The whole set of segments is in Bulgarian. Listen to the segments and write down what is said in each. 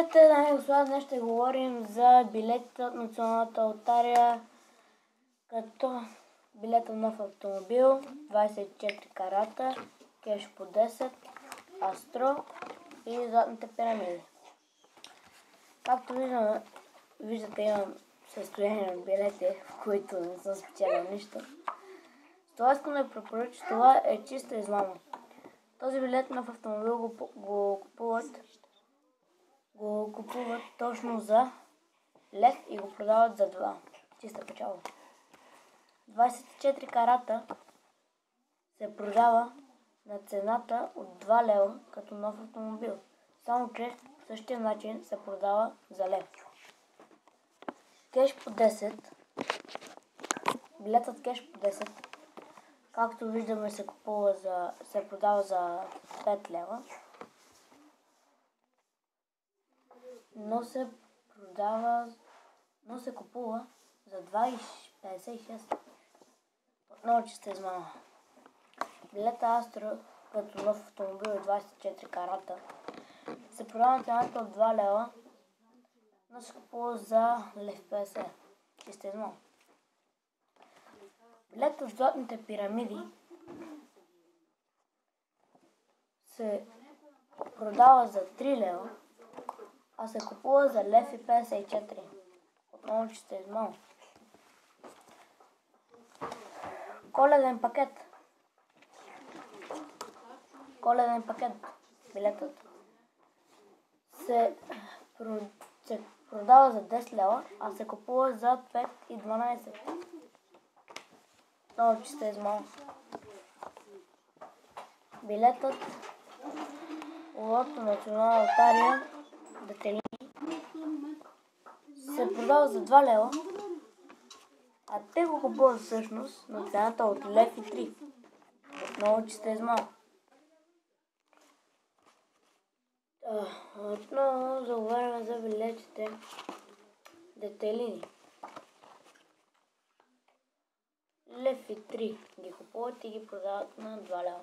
Здравейте, дами и господа, днес ще говорим за билетите от Националната лотария, като билета нов автомобил, 24 карата, кеш по 10, астро и златните пирамиди. Както виждате, имам състояние на билети, в които не съм спечелил нищо. С това искам да ви препоръча, че това е чиста измама. Този билет нов автомобил го купуват точно за лев и го продават за 2. Чиста печалба. 24 карата се продава на цената от 2 лева като нов автомобил. Само че по същия начин се продава за лев. Кеш по 10. Билетът кеш по 10, както виждаме, се продава за 5 лева. Но се купува за 2,56. Отново чиста измама. Билета Астро като нов автомобил е 24 карата. Се продава на цената от 2 лева, но се купува за лев 50. Чиста измама. Билетът от златните пирамиди се продава за 3 лева, а се купува за лев и 54. Отново чиста измама. Коледен пакет. Билетът се продава за 10 лева, а се купува за 5 и 12. Отново чиста измама. Билетът от Национална лотария се продава за 2 лева, а те го купуват всъщност на цената от лев и 3. Отново чиста измама. Отново заговаряме за билетите детелини. Лев и 3 ги купуват и ги продават на 2 лева.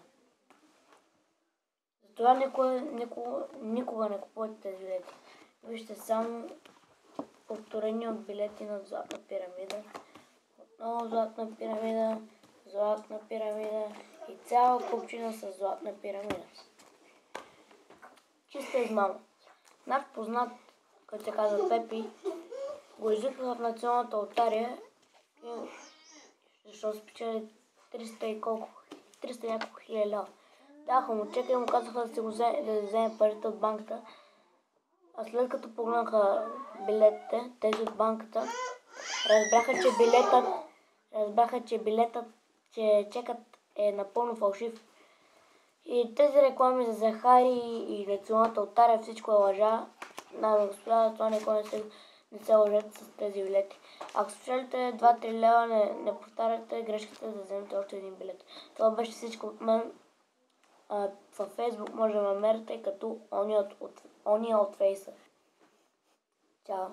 Затова никога не купувате тези билети. Вижте само повторени от билети на златна пирамида. Отново златна пирамида и цяла купчина с златна пирамида. Чиста измама. Наш познат, който се казва Пепи, го извикаха в Националната лотария, защото спечели 300 и няколко хиляди лева. Даха му чека и му казаха да вземе парите от банката. А след като погледнаха билетите, тези от банката, разбраха, че чекът е напълно фалшив. И тези реклами за Захари и Националната лотария, всичко е лъжа. Дами господа, това не се лъжете с тези билети. Ако спечелите 2-3 лева, не повтаряте грешката да вземете още един билет. Това беше всичко от мен. Във Фейсбук може да ме намерите като ония от Фейса. Чао!